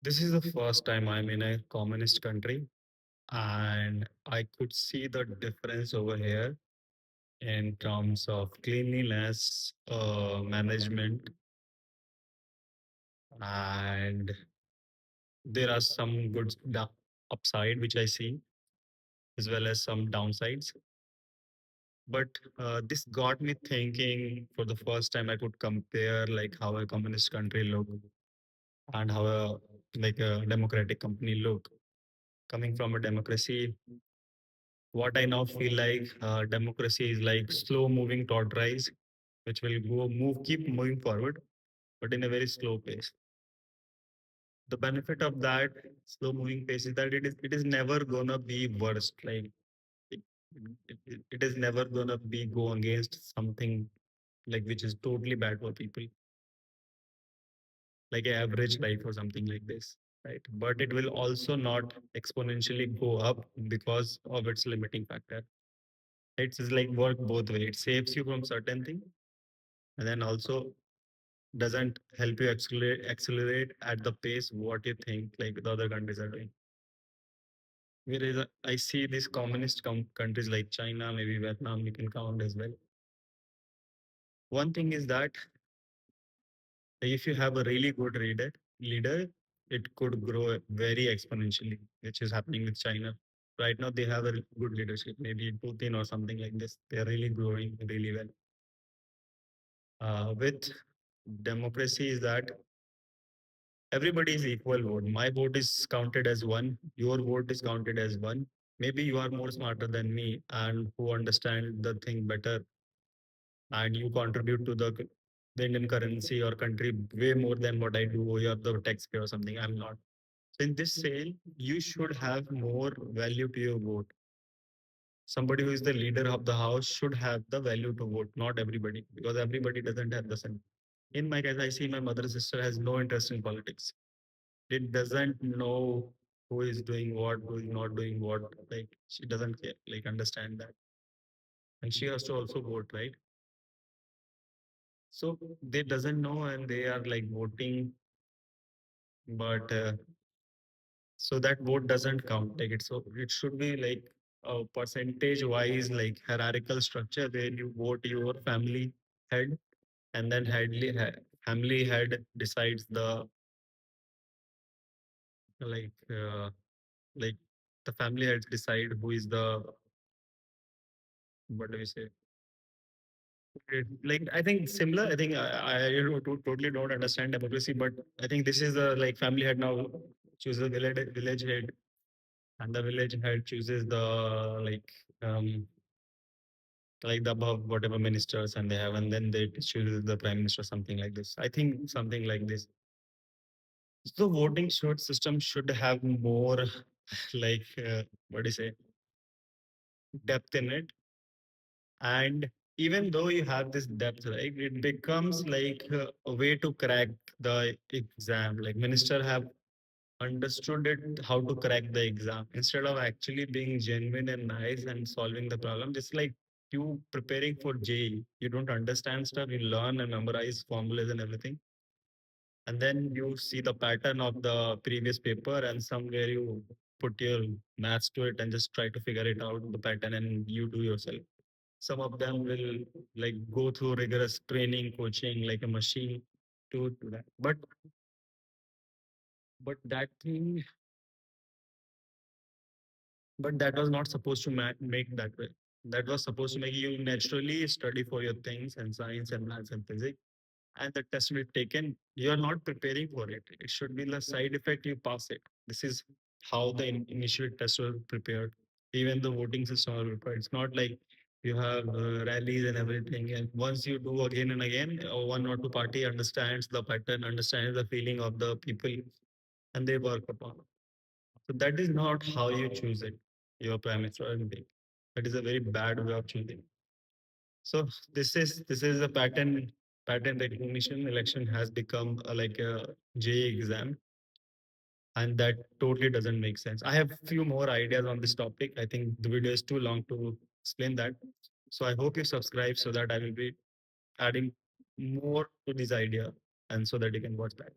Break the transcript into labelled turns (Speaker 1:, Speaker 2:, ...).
Speaker 1: This is the first time I'm in a communist country, and I could see the difference over here in terms of cleanliness, management, and there are some good upside which I see, as well as some downsides. But this got me thinking. For the first time, I could compare like how a communist country look and how a democratic company look. Coming from a democracy, what I now feel like democracy is like slow moving tortoise, which will keep moving forward, but in a very slow pace. The benefit of that slow moving pace is that it is never gonna be worst. Like it, it is never gonna be go against something like which is totally bad for people, like average life or something like this, right? But it will also not exponentially go up because of its limiting factor. It's like work both way. It saves you from certain thing, and then also doesn't help you accelerate at the pace what you think like the other countries are doing. Whereas I see these communist countries like China, maybe Vietnam, you can count as well. One thing is that if you have a really good leader, it could grow very exponentially, which is happening with China. Right now, they have a good leadership, maybe Putin or something like this. They are really growing really well. With democracy, is that everybody is equal vote. My vote is counted as one. Your vote is counted as one. Maybe you are more smarter than me and who understand the thing better, and you contribute to the Indian currency or country way more than what I do, or you're the taxpayer or something. I'm not. So in this sale, you should have more value to your vote. Somebody who is the leader of the house should have the value to vote, not everybody, because everybody doesn't have the same. In my case, I see my mother's sister has no interest in politics. It doesn't know who is doing what, who is not doing what. Like she doesn't care, like understand that, and she has to also vote, right? So they doesn't know, and they are like voting, but so that vote doesn't count. Like it should be like a percentage wise, like hierarchical structure where you vote your family head, and then family head decides the like like the family heads decide who is the, what do we say. Like I think similar. I think I totally don't understand democracy, but I think this is the like family head now chooses a village head, and the village head chooses the like um the above whatever ministers and they have, and then they choose the prime minister, something like this. I think something like this. So voting system should have more like what do you say, depth in it. And even though you have this depth, right, it becomes like a way to crack the exam. Like minister have understood it how to crack the exam instead of actually being genuine and nice and solving the problem. Just like you preparing for JEE, you don't understand stuff, you learn and memorize formulas and everything, and then you see the pattern of the previous paper and somewhere you put your maths to it and just try to figure it out the pattern and you do yourself. Some of them will like go through rigorous training, coaching like a machine to do that. But that thing, but that was not supposed to make that way. That was supposed to make you naturally study for your things and science and maths and physics. And the test will be taken. You are not preparing for it. It should be the side effect. You pass it. This is how the initial tests were prepared. Even the voting system was prepared. It's not like you have rallies and everything. And once you do again and again, one or two party understands the pattern, understands the feeling of the people, and they work upon it. So that is not how you choose it, your prime minister or anything. That is a very bad way of choosing. So this is a pattern recognition. Election has become like a JEE exam, and that totally doesn't make sense. I have few more ideas on this topic. I think the video is too long to explain that. So I hope you subscribe so that I will be adding more to this idea, and so that you can watch that.